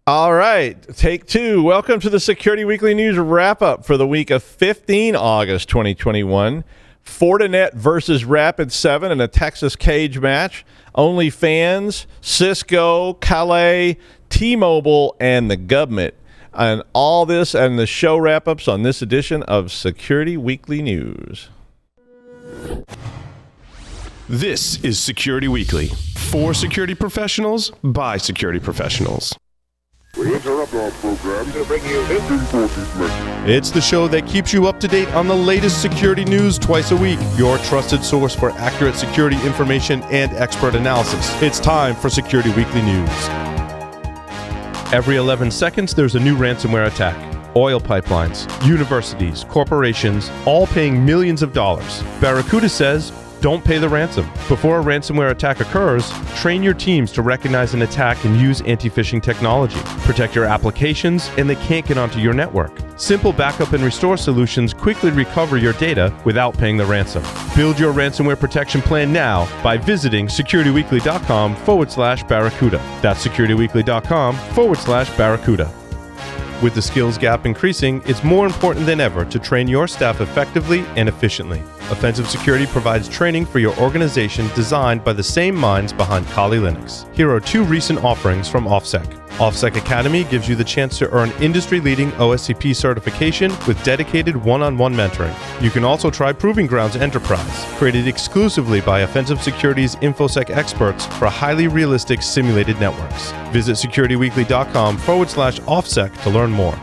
All right, take two. Welcome to the Security Weekly News wrap-up for the week of 15 August 2021. Fortinet versus Rapid7 in a Texas cage match. OnlyFans, Cisco, Kalay, T-Mobile, and the gub'mint. And all this and the show wrap-ups on this edition of Security Weekly News. This is Security Weekly. For security professionals, by security professionals. We interrupt our program to bring you this important message. It's the show that keeps you up to date on the latest security news twice a week. Your trusted source for accurate security information and expert analysis. It's time for Security Weekly News. Every 11 seconds, there's a new ransomware attack. Oil pipelines, universities, corporations, all paying millions of dollars. Barracuda says, don't pay the ransom. Before a ransomware attack occurs, train your teams to recognize an attack and use anti-phishing technology. Protect your applications, and they can't get onto your network. Simple backup and restore solutions quickly recover your data without paying the ransom. Build your ransomware protection plan now by visiting securityweekly.com/Barracuda. That's securityweekly.com/Barracuda. With the skills gap increasing, it's more important than ever to train your staff effectively and efficiently. Offensive Security provides training for your organization designed by the same minds behind Kali Linux. Here are two recent offerings from OffSec. OffSec Academy gives you the chance to earn industry-leading OSCP certification with dedicated one-on-one mentoring. You can also try Proving Grounds Enterprise, created exclusively by Offensive Security's InfoSec experts for highly realistic simulated networks. Visit securityweekly.com/OffSec to learn more.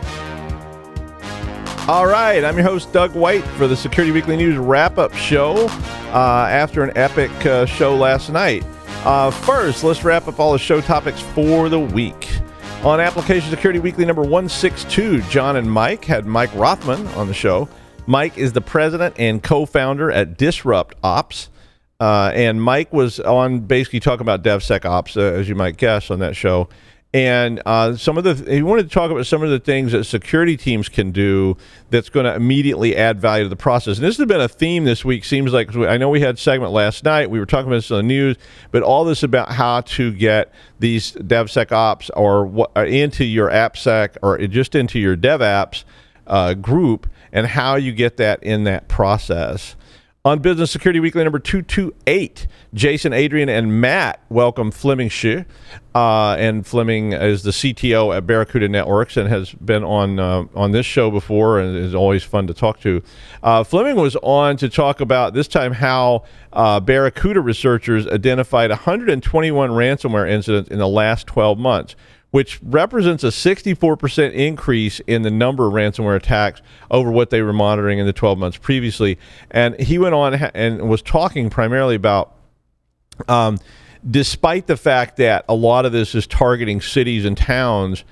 All right, I'm your host, Doug White, for the Security Weekly News wrap-up show after an epic show last night. First, let's wrap up all the show topics for the week. On Application Security Weekly number 162, John and Mike had Mike Rothman on the show. Mike is the president and co-founder at Disrupt Ops. And Mike was on basically talking about DevSecOps, as you might guess, on that show. And he wanted to talk about some of the things that security teams can do that's going to immediately add value to the process. And this has been a theme this week. Seems like, I know we had a segment last night. We were talking about this on the news, but all this about how to get these DevSecOps or into your AppSec or just into your DevApps group, and how you get that in that process. On Business Security Weekly number 228, Jason, Adrian, and Matt welcome Fleming Shi. And Fleming is the CTO at Barracuda Networks and has been on this show before and is always fun to talk to. Fleming was on to talk about this time how Barracuda researchers identified 121 ransomware incidents in the last 12 months, which represents a 64% increase in the number of ransomware attacks over what they were monitoring in the 12 months previously. And he went on and was talking primarily about, despite the fact that a lot of this is targeting cities and towns,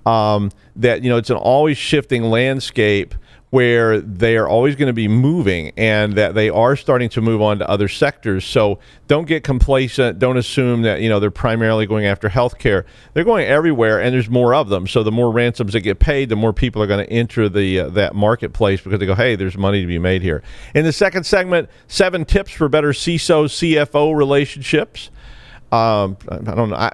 that, it's an always shifting landscape where they are always going to be moving, and that they are starting to move on to other sectors. So don't get complacent. Don't assume that, they're primarily going after healthcare. They're going everywhere, and there's more of them. So the more ransoms that get paid, the more people are going to enter that marketplace because they go, hey, there's money to be made here. In the second segment, 7 tips for better CISO-CFO relationships. I don't know.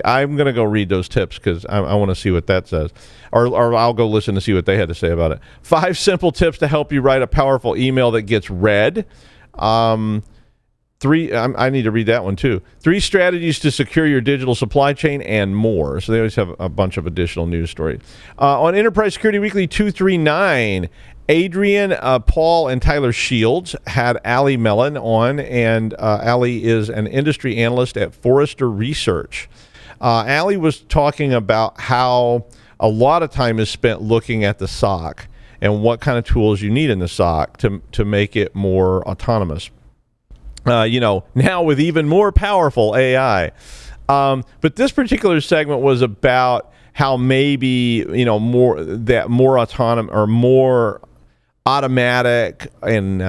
I'm going to go read those tips because I want to see what that says. Or I'll go listen to see what they had to say about it. 5 simple tips to help you write a powerful email that gets read. 3, I need to read that one too. 3 strategies to secure your digital supply chain, and more. So they always have a bunch of additional news stories. On Enterprise Security Weekly 239, Adrian, Paul, and Tyler Shields had Ali Mellon on, and Ali is an industry analyst at Forrester Research. Ali was talking about how a lot of time is spent looking at the SOC and what kind of tools you need in the SOC to make it more autonomous. Now with even more powerful AI. But this particular segment was about how maybe, more autonomous or more automatic and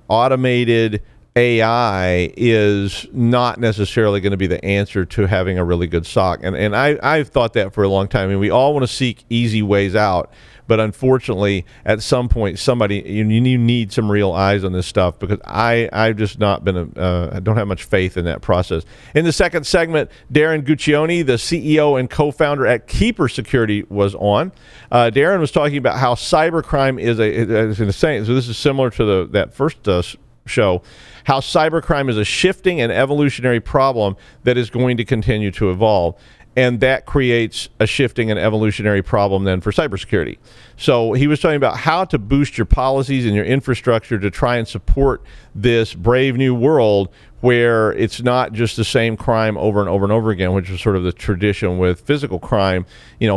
automated AI is not necessarily going to be the answer to having a really good SOC. And I've thought that for a long time. I mean, we all want to seek easy ways out, but unfortunately, at some point, you need some real eyes on this stuff, because I've just not been, I don't have much faith in that process. In the second segment, Darren Guccione, the CEO and co-founder at Keeper Security, was on. Darren was talking about how cybercrime is so this is similar to that first show, how cybercrime is a shifting and evolutionary problem that is going to continue to evolve. And that creates a shifting and evolutionary problem then for cybersecurity. So he was talking about how to boost your policies and your infrastructure to try and support this brave new world where it's not just the same crime over and over and over again, which is sort of the tradition with physical crime.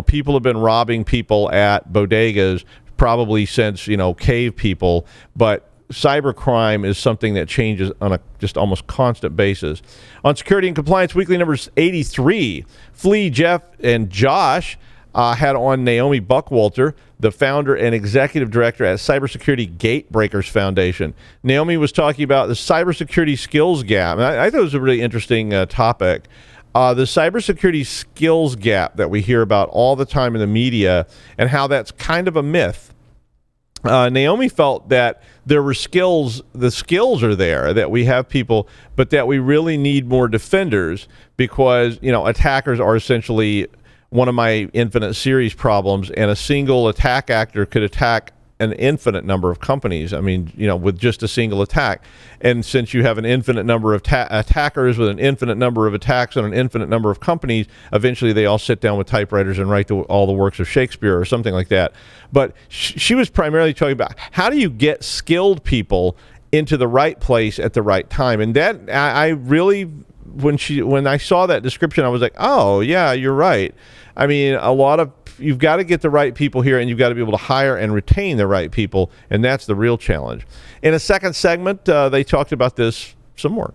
People have been robbing people at bodegas probably since, cave people, but cybercrime is something that changes on a just almost constant basis. On Security and Compliance Weekly number 83, Flea, Jeff, and Josh had on Naomi Buckwalter, the founder and executive director at Cybersecurity Gatebreakers Foundation. Naomi was talking about the cybersecurity skills gap. And I thought it was a really interesting topic. The cybersecurity skills gap that we hear about all the time in the media, and how that's kind of a myth. Naomi felt that there were skills, the skills are there, that we have people, but that we really need more defenders, because, attackers are essentially one of my infinite series problems, and a single attack actor could attack an infinite number of companies. I mean, with just a single attack. And since you have an infinite number of attackers with an infinite number of attacks on an infinite number of companies, eventually they all sit down with typewriters and write all the works of Shakespeare or something like that. But she was primarily talking about how do you get skilled people into the right place at the right time. And that I really, when I saw that description, I was like, oh yeah, you're right. I mean, you've got to get the right people here, and you've got to be able to hire and retain the right people, and that's the real challenge. In a second segment, they talked about this some more.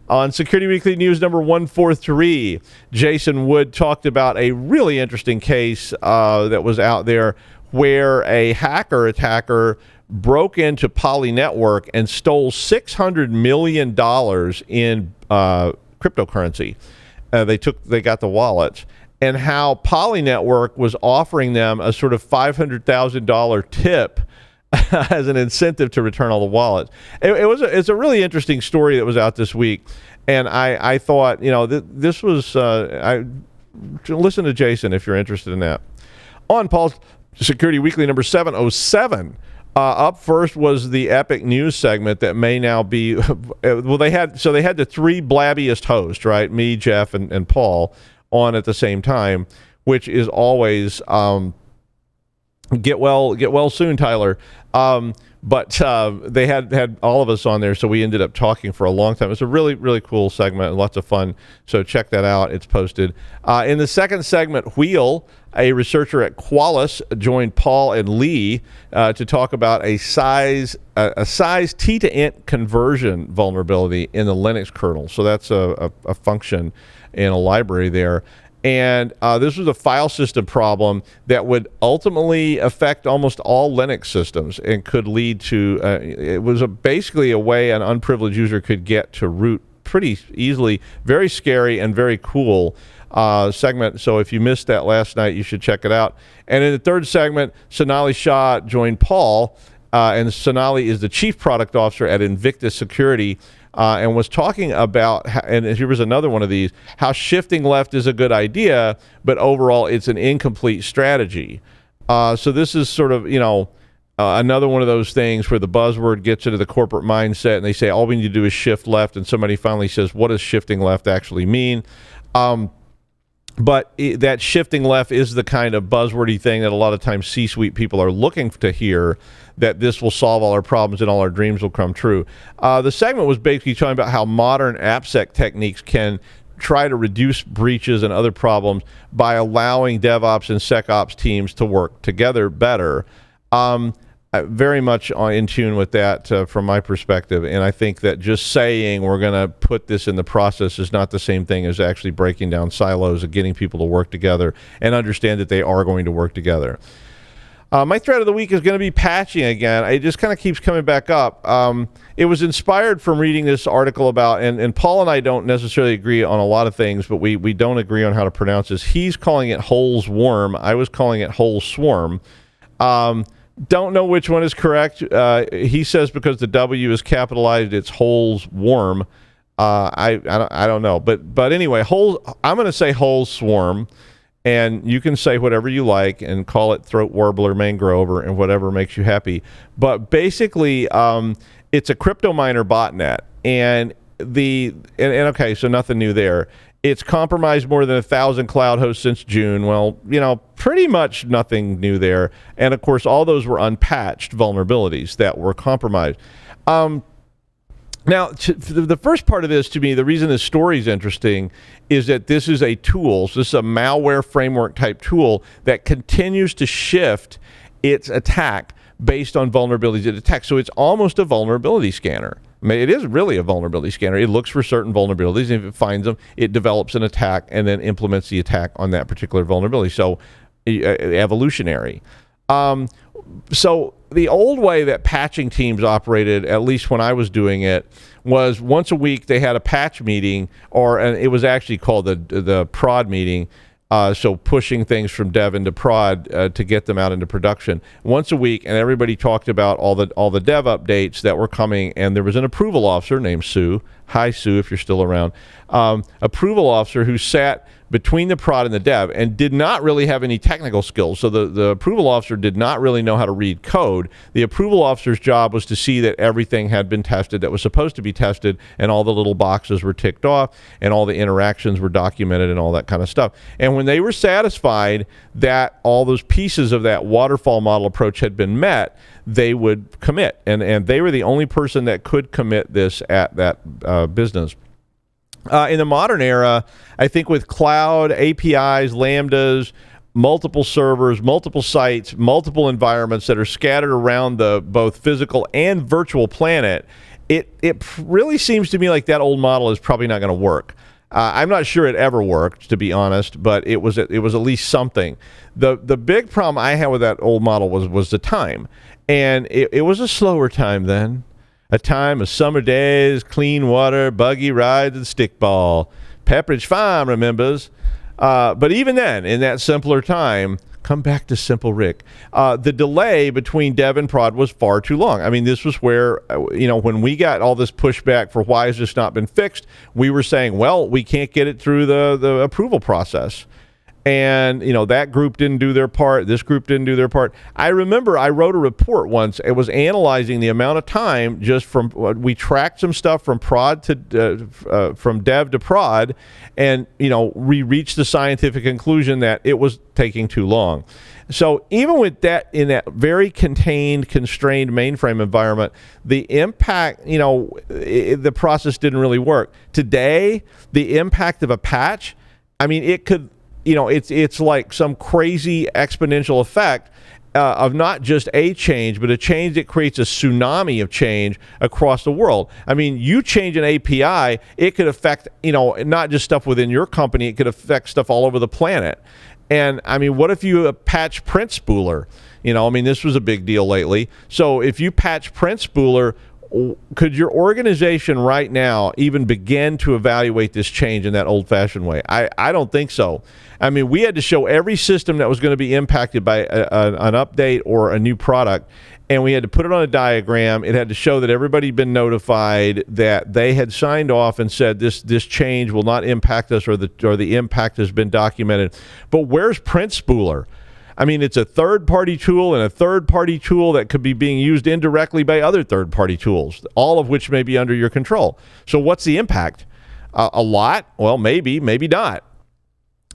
On Security Weekly News number 143, Jason Wood talked about a really interesting case that was out there where a attacker broke into Poly Network and stole $600 million in cryptocurrency. They got the wallets. And how Poly Network was offering them a sort of $500,000 tip as an incentive to return all the wallets. It's a really interesting story that was out this week, and I thought, this was listen to Jason if you're interested in that. On Paul's Security Weekly number 707. Up first was the Epic News segment that may now be they had the three blabbiest hosts, right? Me, Jeff, and Paul on at the same time, which is always get well soon, Tyler. But they had all of us on there, so we ended up talking for a long time. It's a really, really cool segment, lots of fun. So check that out. It's posted. In the second segment, Wheel, a researcher at Qualys, joined Paul and Lee to talk about a size T to int conversion vulnerability in the Linux kernel. So that's a function in a library there. And this was a file system problem that would ultimately affect almost all Linux systems and could lead to, it was basically a way an unprivileged user could get to root pretty easily. Very scary and very cool segment. So if you missed that last night, you should check it out. And in the third segment, Sonali Shah joined Paul, and Sonali is the Chief Product Officer at Invictus Security, and was talking about, and here was another one of these, how shifting left is a good idea, but overall it's an incomplete strategy. So this is sort of, another one of those things where the buzzword gets into the corporate mindset and they say all we need to do is shift left, and somebody finally says, what does shifting left actually mean? But that shifting left is the kind of buzzwordy thing that a lot of times C-suite people are looking to hear, that this will solve all our problems and all our dreams will come true. The segment was basically talking about how modern AppSec techniques can try to reduce breaches and other problems by allowing DevOps and SecOps teams to work together better. Very much in tune with that from my perspective, and I think that just saying we're going to put this in the process is not the same thing as actually breaking down silos and getting people to work together and understand that they are going to work together. My thread of the week is going to be patching again. It just kind of keeps coming back up. It was inspired from reading this article about, and Paul and I don't necessarily agree on a lot of things, but we don't agree on how to pronounce this. He's calling it Holes Worm. I was calling it Hole Swarm. Don't know which one is correct. He says because the W is capitalized, it's Holes Worm. I don't know. But anyway, I'm going to say Holes Swarm. And you can say whatever you like and call it throat warbler, mangrove, and whatever makes you happy. But basically, it's a crypto miner botnet. And okay, so nothing new there. It's compromised more than 1,000 cloud hosts since June. Well, pretty much nothing new there. And of course, all those were unpatched vulnerabilities that were compromised. Now, the first part of this, to me, the reason this story is interesting is that this is a tool. So this is a malware framework type tool that continues to shift its attack based on vulnerabilities it detects. So it's almost a vulnerability scanner. I mean, it is really a vulnerability scanner. It looks for certain vulnerabilities, and if it finds them, it develops an attack and then implements the attack on that particular vulnerability. So evolutionary. So the old way that patching teams operated, at least when I was doing it, was once a week they had a patch meeting, and it was actually called the prod meeting. So pushing things from dev into prod to get them out into production once a week, and everybody talked about all the dev updates that were coming. And there was an approval officer named Sue. Hi, Sue, if you're still around. Approval officer who sat between the prod and the dev and did not really have any technical skills. So the approval officer did not really know how to read code. The approval officer's job was to see that everything had been tested that was supposed to be tested, and all the little boxes were ticked off, and all the interactions were documented, and all that kind of stuff. And when they were satisfied that all those pieces of that waterfall model approach had been met, they would commit. And they were the only person that could commit this at that business. In the modern era, I think with cloud, APIs, Lambdas, multiple servers, multiple sites, multiple environments that are scattered around the both physical and virtual planet, it really seems to me like that old model is probably not going to work. I'm not sure it ever worked, to be honest, but it was at least something. The big problem I had with that old model was the time, and it was a slower time then. A time of summer days, clean water, buggy rides, and stickball. Pepperidge Farm remembers. But even then, in that simpler time, come back to Simple Rick. The delay between dev and prod was far too long. I mean, this was where, when we got all this pushback for why has this not been fixed, we were saying, well, we can't get it through the approval process. And, that group didn't do their part. This group didn't do their part. I remember I wrote a report once. It was analyzing the amount of time just from, we tracked some stuff from prod to, from dev to prod. And, we reached the scientific conclusion that it was taking too long. So even with that, in that very contained, constrained mainframe environment, the impact, the process didn't really work. Today, the impact of a patch, it could, it's like some crazy exponential effect of not just a change, but a change that creates a tsunami of change across the world. You change an API, it could affect, not just stuff within your company, it could affect stuff all over the planet. And what if you patch print spooler? This was a big deal lately. So if you patch print spooler, could your organization right now even begin to evaluate this change in that old-fashioned way? I don't think so. We had to show every system that was going to be impacted by an update or a new product, and we had to put it on a diagram. It had to show that everybody had been notified, that they had signed off and said this change will not impact us, or the impact has been documented. But where's Print Spooler? It's a third-party tool, and a third-party tool that could be being used indirectly by other third-party tools, all of which may be under your control. So what's the impact? A lot? Well, maybe not.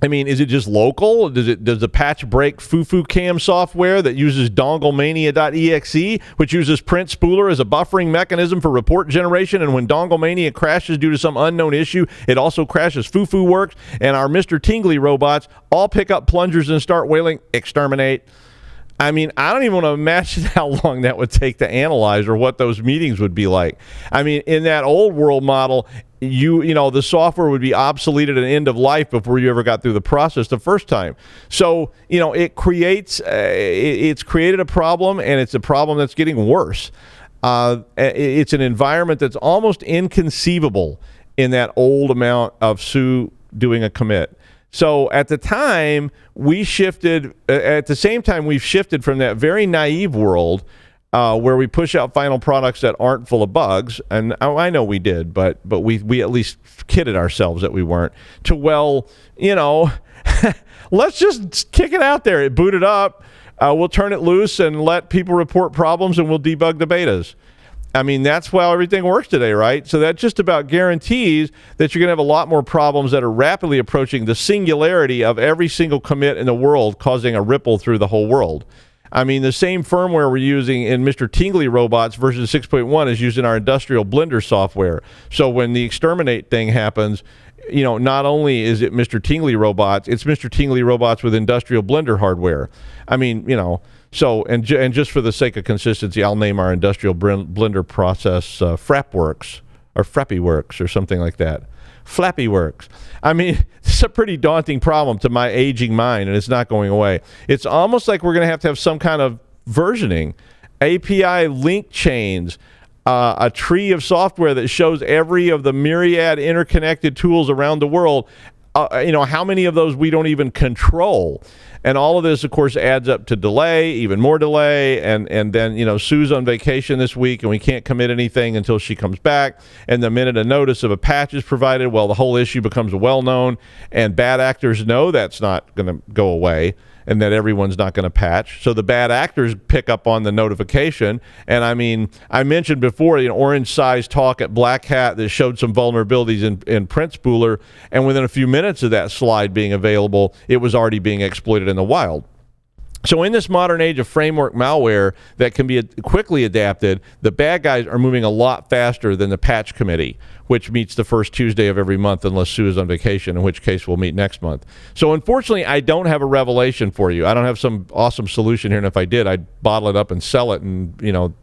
Is it just local? Does the patch break FufuCam software that uses donglemania.exe, which uses Print Spooler as a buffering mechanism for report generation? And when Donglemania crashes due to some unknown issue, it also crashes FufuWorks, and our Mr. Tingley robots all pick up plungers and start wailing, exterminate. I don't even want to imagine how long that would take to analyze, or what those meetings would be like. In that old world model, the software would be obsoleted at end of life before you ever got through the process the first time. So, it creates, it's created a problem, and it's a problem that's getting worse. It's an environment that's almost inconceivable in that old amount of Sue doing a commit. So at the time, we've shifted from that very naive world where we push out final products that aren't full of bugs, and I know we did, but we at least kidded ourselves that we weren't, to, let's just kick it out there. Boot it up. We'll turn it loose and let people report problems, and we'll debug the betas. I mean, that's how everything works today, right? So that just about guarantees that you're going to have a lot more problems that are rapidly approaching the singularity of every single commit in the world, causing a ripple through the whole world. I mean, the same firmware we're using in Mr. Tingley robots version 6.1 is used in our industrial blender software. So when the exterminate thing happens, not only is it Mr. Tingley robots, it's Mr. Tingley robots with industrial blender hardware. I mean, so, and just for the sake of consistency, I'll name our industrial blender process FrapWorks or FrappyWorks or something like that. FlappyWorks. I mean, it's a pretty daunting problem to my aging mind, and it's not going away. It's almost like we're going to have some kind of versioning, API link chains, a tree of software that shows every of the myriad interconnected tools around the world. How many of those we don't even control. And all of this, of course, adds up to delay, even more delay. And then, Sue's on vacation this week, and we can't commit anything until she comes back. And the minute a notice of a patch is provided, well, the whole issue becomes well-known. And bad actors know that's not going to go away and that everyone's not going to patch. So the bad actors pick up on the notification. And I mean, I mentioned before, Orange Size talk at Black Hat that showed some vulnerabilities in Print Spooler. And within a few minutes of that slide being available, it was already being exploited in the wild. So in this modern age of framework malware that can be quickly adapted, the bad guys are moving a lot faster than the patch committee, which meets the first Tuesday of every month unless Sue is on vacation, in which case we'll meet next month. So unfortunately, I don't have a revelation for you. I don't have some awesome solution here, and if I did, I'd bottle it up and sell it and,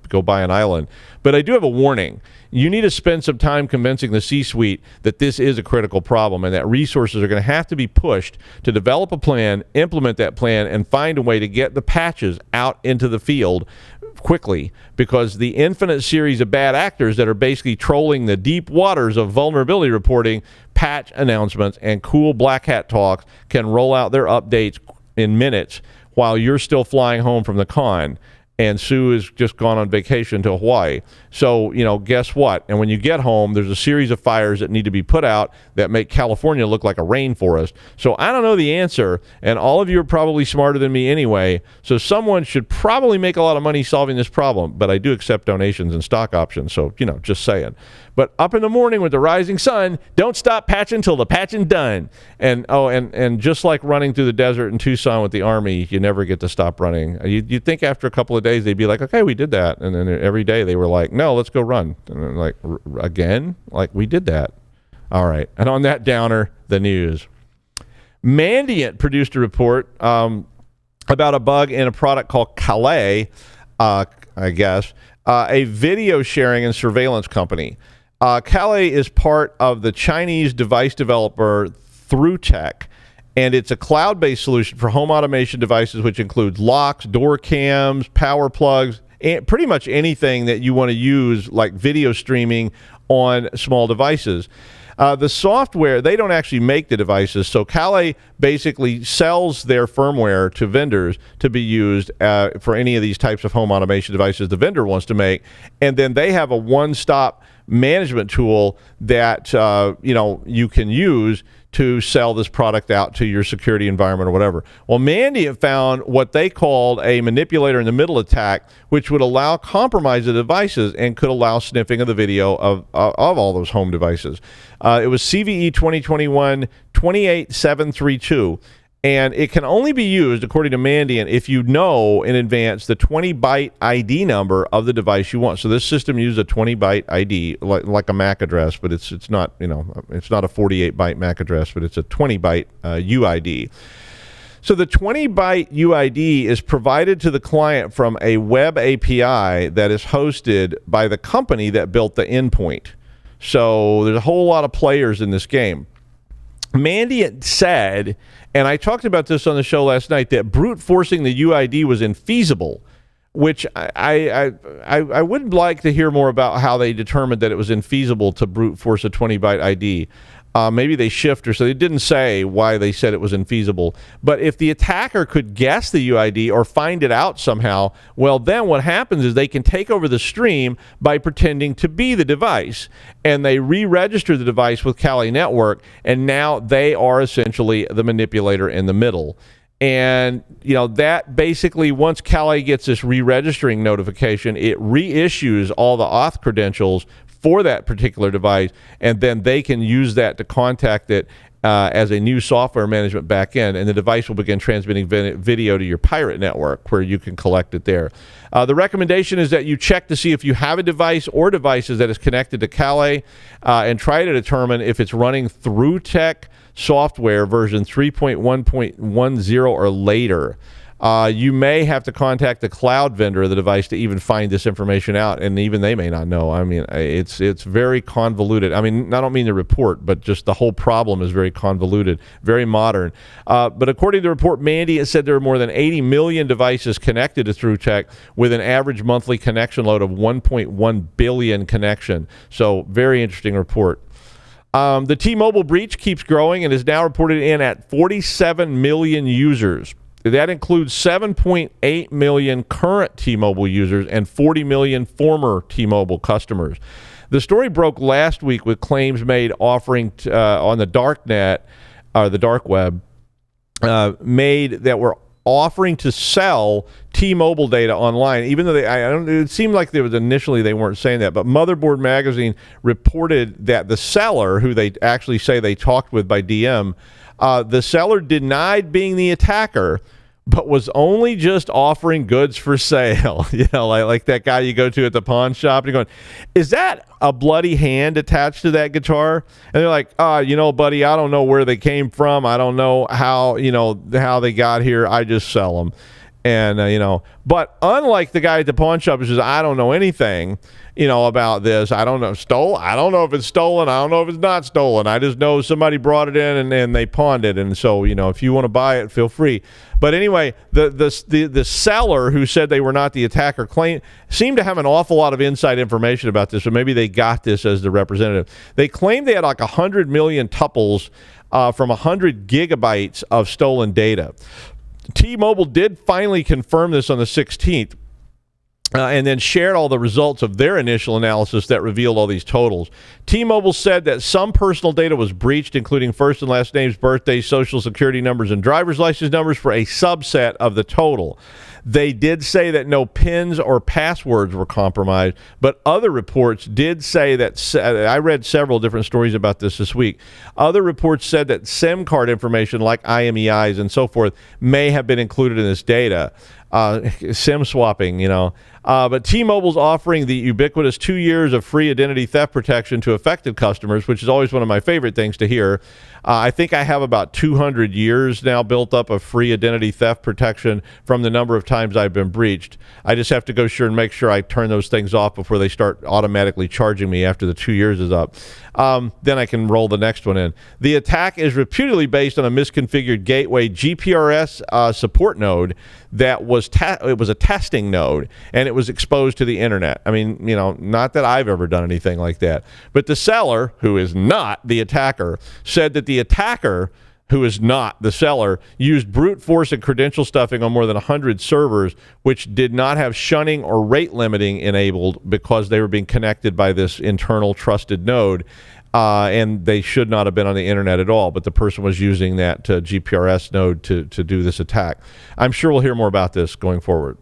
go buy an island. But I do have a warning. You need to spend some time convincing the C-suite that this is a critical problem and that resources are going to have to be pushed to develop a plan, implement that plan, and find a way to get the patches out into the field quickly, because the infinite series of bad actors that are basically trolling the deep waters of vulnerability reporting, patch announcements, and cool black hat talks can roll out their updates in minutes while you're still flying home from the con. And Sue has just gone on vacation to Hawaii. So, guess what? And when you get home, there's a series of fires that need to be put out that make California look like a rainforest. So I don't know the answer, and all of you are probably smarter than me anyway. So someone should probably make a lot of money solving this problem, but I do accept donations and stock options. So, just saying. But up in the morning with the rising sun, don't stop patching till the patching done. And just like running through the desert in Tucson with the Army, you never get to stop running. You'd think after a couple of days they'd be like, okay, we did that. And then every day they were like, no, let's go run. And they're like, again? Like, we did that. All right. And on that downer, the news. Mandiant produced a report about a bug in a product called Kalay, I guess, a video sharing and surveillance company. Kalay is part of the Chinese device developer ThruTech, and it's a cloud-based solution for home automation devices, which includes locks, door cams, power plugs, and pretty much anything that you want to use, like video streaming on small devices. The software, they don't actually make the devices, so Kalay basically sells their firmware to vendors to be used for any of these types of home automation devices the vendor wants to make, and then they have a one-stop management tool that you can use to sell this product out to your security environment or whatever. Well, Mandiant found what they called a manipulator in the middle attack, which would allow compromise of devices and could allow sniffing of the video of all those home devices. It was CVE 2021-28732. And it can only be used, according to Mandiant, if you know in advance the 20-byte ID number of the device you want. So this system uses a 20-byte ID, like a MAC address, but it's not, it's not a 48-byte MAC address, but it's a 20-byte UID. So the 20-byte UID is provided to the client from a web API that is hosted by the company that built the endpoint. So there's a whole lot of players in this game. Mandy said, and I talked about this on the show last night, that brute forcing the UID was infeasible, which I would like to hear more about how they determined that it was infeasible to brute force a 20-byte ID. Maybe they shift or so. They didn't say why they said it was infeasible. But if the attacker could guess the UID or find it out somehow, well, then what happens is they can take over the stream by pretending to be the device. And they re-register the device with Kalay Network, and now they are essentially the manipulator in the middle. And, you know, that basically, once Kalay gets this re-registering notification, it reissues all the auth credentials for that particular device, and then they can use that to contact it as a new software management backend, and the device will begin transmitting video to your pirate network where you can collect it there. The recommendation is that you check to see if you have a device or devices that is connected to Kalay and try to determine if it's running through tech software version 3.1.10 or later. You may have to contact the cloud vendor of the device to even find this information out, and even they may not know. I mean, it's very convoluted. I mean, I don't mean the report, but just the whole problem is very convoluted, very modern. But according to the report, Mandy, it said there are more than 80 million devices connected to TrueTech with an average monthly connection load of 1.1 billion connection. So very interesting report. The T-Mobile breach keeps growing and is now reported in at 47 million users. That includes 7.8 million current T-Mobile users and 40 million former T-Mobile customers. The story broke last week with claims made offering on the dark net, the dark web, made that were offering to sell T-Mobile data online, even though it seemed like there was initially they weren't saying that. But Motherboard Magazine reported that the seller, who they actually say they talked with by DM, the seller denied being the attacker, but was only just offering goods for sale. You know, like that guy you go to at the pawn shop, and you're going, is that a bloody hand attached to that guitar? And they're like, you know, buddy, I don't know where they came from. I don't know how they got here. I just sell them. And, but unlike the guy at the pawn shop who says, I don't know anything, about this. I don't know. I don't know if it's stolen. I don't know if it's not stolen. I just know somebody brought it in and they pawned it. And so, if you want to buy it, feel free. But anyway, the seller who said they were not the attacker seemed to have an awful lot of inside information about this. So maybe they got this as the representative. They claimed they had like 100 million tuples from 100 gigabytes of stolen data. T-Mobile did finally confirm this on the 16th. And then shared all the results of their initial analysis that revealed all these totals. T-Mobile said that some personal data was breached, including first and last names, birthdays, social security numbers, and driver's license numbers for a subset of the total. They did say that no PINs or passwords were compromised, but other reports did say that, I read several different stories about this week. Other reports said that SIM card information like IMEIs and so forth may have been included in this data. SIM swapping, but T-Mobile's offering the ubiquitous 2 years of free identity theft protection to affected customers, which is always one of my favorite things to hear. I think I have about 200 years now built up of free identity theft protection from the number of times I've been breached. I just have to go and make sure I turn those things off before they start automatically charging me after the 2 years is up. Then I can roll the next one in. The attack is reputedly based on a misconfigured gateway GPRS support node that was it was a testing node, and it was exposed to the internet. I mean, not that I've ever done anything like that. But the seller, who is not the attacker, said that the attacker, who is not the seller, used brute force and credential stuffing on more than 100 servers, which did not have shunning or rate limiting enabled because they were being connected by this internal trusted node. And they should not have been on the internet at all, but the person was using that GPRS node to do this attack. I'm sure we'll hear more about this going forward.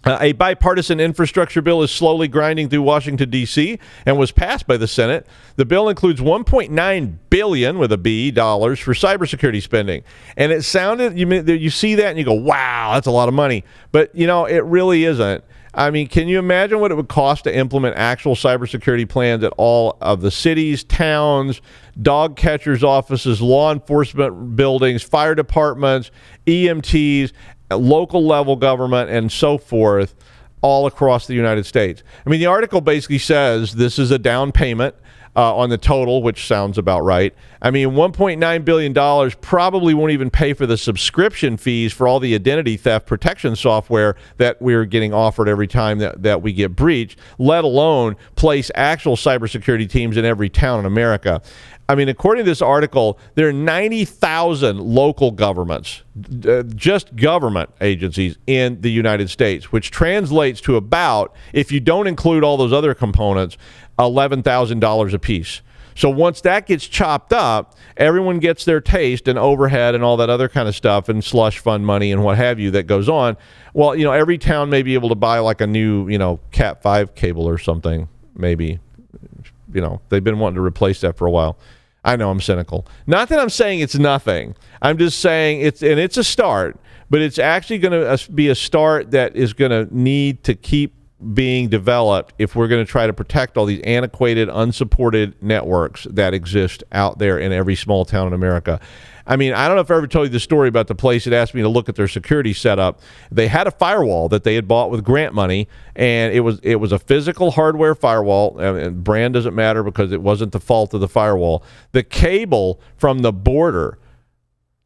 A bipartisan infrastructure bill is slowly grinding through Washington, D.C. and was passed by the Senate. The bill includes $1.9 billion, with a B, dollars for cybersecurity spending. And it sounded, you see that and you go, wow, that's a lot of money. But, it really isn't. I mean, can you imagine what it would cost to implement actual cybersecurity plans at all of the cities, towns, dog catchers' offices, law enforcement buildings, fire departments, EMTs, local level government, and so forth, all across the United States? I mean, the article basically says this is a down payment on the total, which sounds about right. I mean, $1.9 billion probably won't even pay for the subscription fees for all the identity theft protection software that we're getting offered every time that we get breached, let alone place actual cybersecurity teams in every town in America. I mean, according to this article, there are 90,000 local governments, just government agencies in the United States, which translates to about, if you don't include all those other components, $11,000 a piece. So once that gets chopped up, everyone gets their taste and overhead and all that other kind of stuff and slush fund money and what have you that goes on. Well, every town may be able to buy like a new, Cat 5 cable or something, maybe. They've been wanting to replace that for a while. I know I'm cynical. Not that I'm saying it's nothing. I'm just saying it's a start, but it's actually going to be a start that is going to need to keep being developed if we're going to try to protect all these antiquated, unsupported networks that exist out there in every small town in America. I mean, I don't know if I ever told you the story about the place that asked me to look at their security setup. They had a firewall that they had bought with grant money, and it was a physical hardware firewall, and brand doesn't matter because it wasn't the fault of the firewall. The cable from the border,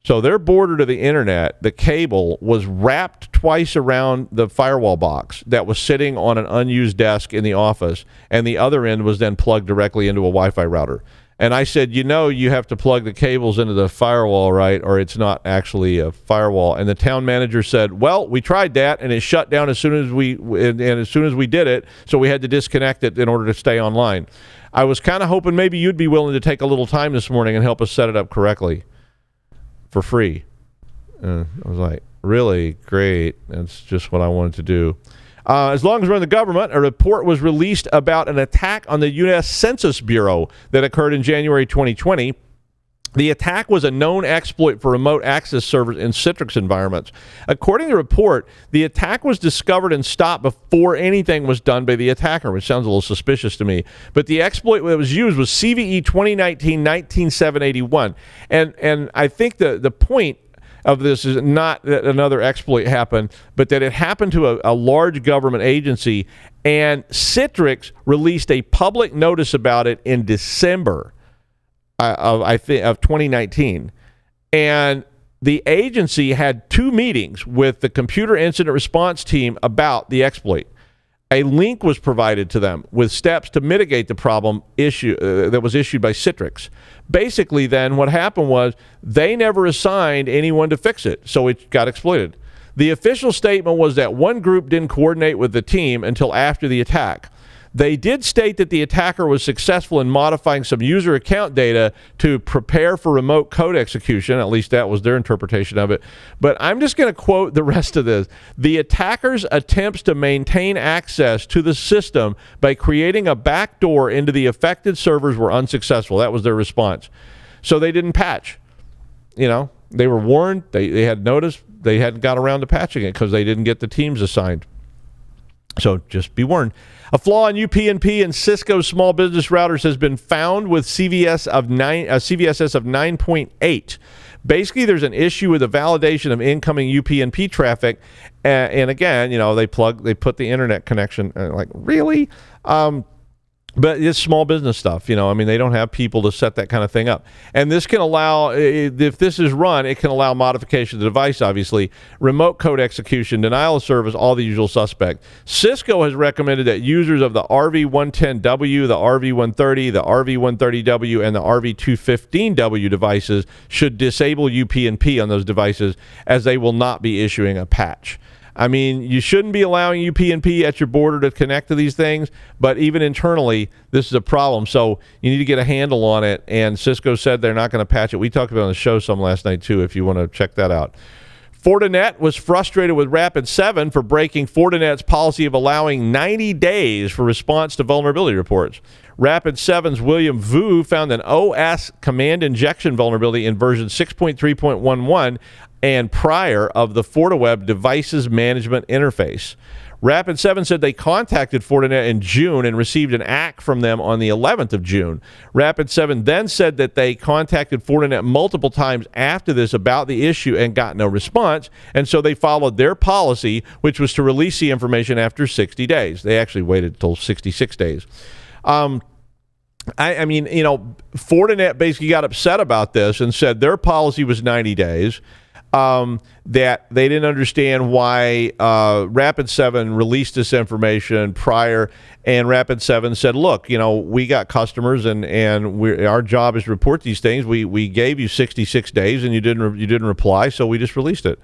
so their border to the internet, the cable was wrapped twice around the firewall box that was sitting on an unused desk in the office, and the other end was then plugged directly into a Wi-Fi router. And I said, you have to plug the cables into the firewall, right, or it's not actually a firewall. And the town manager said, well, we tried that, and it shut down as soon as we did it, so we had to disconnect it in order to stay online. I was kind of hoping maybe you'd be willing to take a little time this morning and help us set it up correctly for free. I was like, really? Great. That's just what I wanted to do. As long as we're in the government, a report was released about an attack on the U.S. Census Bureau that occurred in January 2020. The attack was a known exploit for remote access servers in Citrix environments. According to the report, the attack was discovered and stopped before anything was done by the attacker, which sounds a little suspicious to me. But the exploit that was used was CVE 2019-19781. And I think the point of this is not that another exploit happened, but that it happened to a large government agency, and Citrix released a public notice about it in December of 2019. And the agency had 2 meetings with the computer incident response team about the exploit. A link was provided to them with steps to mitigate the problem that was issued by Citrix. Basically, then, what happened was they never assigned anyone to fix it, so it got exploited. The official statement was that one group didn't coordinate with the team until after the attack. They did state that the attacker was successful in modifying some user account data to prepare for remote code execution. At least that was their interpretation of it. But I'm just going to quote the rest of this. The attacker's attempts to maintain access to the system by creating a backdoor into the affected servers were unsuccessful. That was their response. So they didn't patch. They were warned. They had noticed. They hadn't got around to patching it because they didn't get the teams assigned. So just be warned. A flaw in UPnP and Cisco small business routers has been found with CVSS of 9.8. Basically, there's an issue with the validation of incoming UPnP traffic, and again, they put the internet connection. Like, really? But it's small business stuff, they don't have people to set that kind of thing up. And this can allow, if this is run, it can allow modification of the device, obviously, remote code execution, denial of service, all the usual suspects. Cisco has recommended that users of the RV110W, the RV130, the RV130W, and the RV215W devices should disable UPnP on those devices, as they will not be issuing a patch. I mean, you shouldn't be allowing UPnP at your border to connect to these things, but even internally, this is a problem. So you need to get a handle on it, and Cisco said they're not going to patch it. We talked about it on the show some last night, too, if you want to check that out. Fortinet was frustrated with Rapid7 for breaking Fortinet's policy of allowing 90 days for response to vulnerability reports. Rapid7's William Vu found an OS command injection vulnerability in version 6.3.11 and prior of the FortiWeb Devices Management Interface. Rapid7 said they contacted Fortinet in June and received an ACK from them on the 11th of June. Rapid7 then said that they contacted Fortinet multiple times after this about the issue and got no response, and so they followed their policy, which was to release the information after 60 days. They actually waited until 66 days. I mean, Fortinet basically got upset about this and said their policy was 90 days. That they didn't understand why Rapid7 released this information prior, and Rapid7 said, look, we got customers and our job is to report these things. We gave you 66 days and you didn't reply, so we just released it.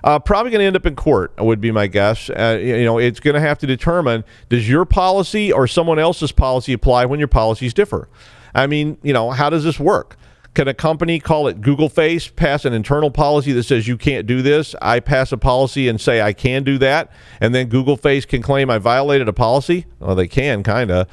Probably going to end up in court, would be my guess. It's going to have to determine, does your policy or someone else's policy apply when your policies differ? I mean, how does this work? Can a company, call it Google Face, pass an internal policy that says you can't do this? I pass a policy and say I can do that, and then Google Face can claim I violated a policy? Well, they can, kind of.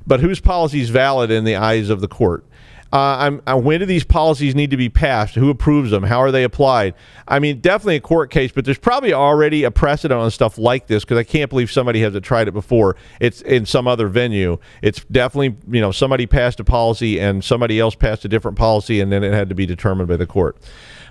But whose policy is valid in the eyes of the court? When do these policies need to be passed? Who approves them? How are they applied? I mean, definitely a court case, but there's probably already a precedent on stuff like this, because I can't believe somebody hasn't tried it before. It's in some other venue. It's definitely, somebody passed a policy and somebody else passed a different policy, and then it had to be determined by the court.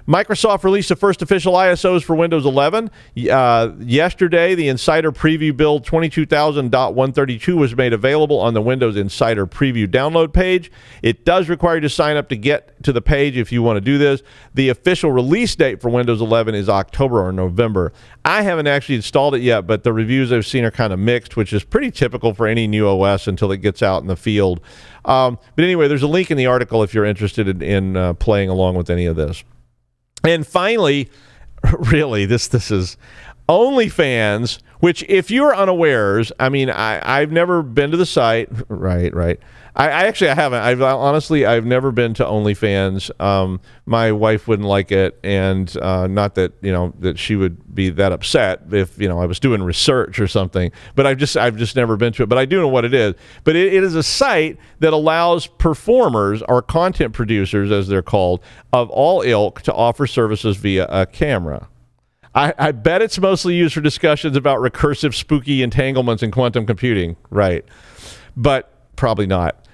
Microsoft released the first official ISOs for Windows 11. Yesterday, the Insider Preview build 22,000.132 was made available on the Windows Insider Preview download page. It does require you to sign up to get to the page if you want to do this. The official release date for Windows 11 is October or November. I haven't actually installed it yet, but the reviews I've seen are kind of mixed, which is pretty typical for any new OS until it gets out in the field. But anyway, there's a link in the article if you're interested in playing along with any of this. And finally, really, this is OnlyFans, which, if you're unawares, I mean, I've never been to the site. Right. I haven't. I've never been to OnlyFans. My wife wouldn't like it, and not that that she would be that upset if I was doing research or something. But I've just never been to it. But I do know what it is. But it is a site that allows performers, or content producers, as they're called, of all ilk, to offer services via a camera. I bet it's mostly used for discussions about recursive, spooky entanglements in quantum computing, right? But probably not.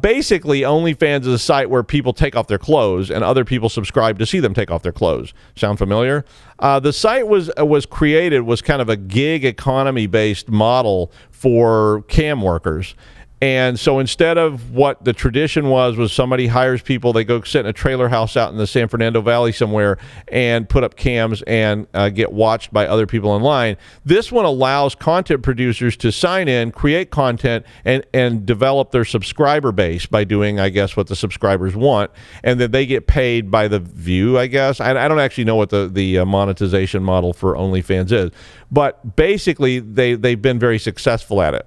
Basically, OnlyFans is a site where people take off their clothes and other people subscribe to see them take off their clothes. Sound familiar? The site was kind of a gig economy-based model for cam workers. And so instead of what the tradition was somebody hires people, they go sit in a trailer house out in the San Fernando Valley somewhere and put up cams and get watched by other people online. This one allows content producers to sign in, create content, and develop their subscriber base by doing, I guess, what the subscribers want, and then they get paid by the view, I guess. I don't actually know what the monetization model for OnlyFans is, but basically they've been very successful at it.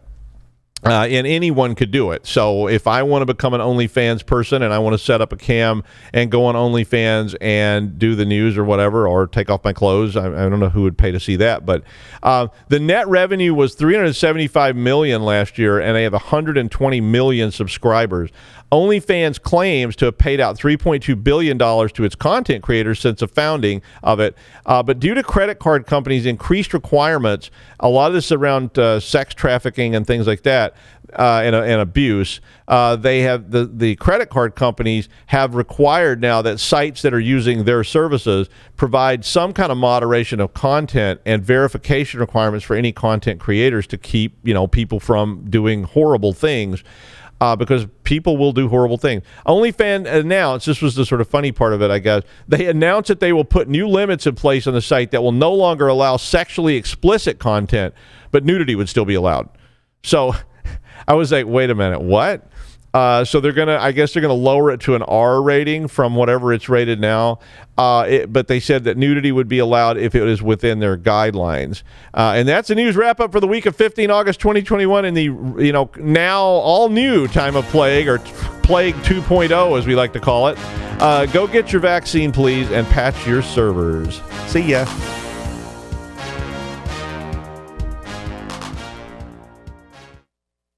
And anyone could do it. So if I want to become an OnlyFans person and I want to set up a cam and go on OnlyFans and do the news or whatever, or take off my clothes, I don't know who would pay to see that. But the net revenue was $375 million last year, and they have 120 million subscribers. OnlyFans claims to have paid out $3.2 billion to its content creators since the founding of it. But due to credit card companies' increased requirements, a lot of this around sex trafficking and things like that, and abuse, they have the credit card companies have required now that sites that are using their services provide some kind of moderation of content and verification requirements for any content creators to keep people from doing horrible things. Because people will do horrible things. OnlyFans announced, this was the sort of funny part of it, I guess, they announced that they will put new limits in place on the site that will no longer allow sexually explicit content, but nudity would still be allowed. So I was like, wait a minute, what? So they're gonna lower it to an R rating from whatever it's rated now. But they said that nudity would be allowed if it is within their guidelines. And that's a news wrap up for the week of 15 August 2021 in the now all new time of plague, or plague 2.0 as we like to call it. Go get your vaccine, please, and patch your servers. See ya.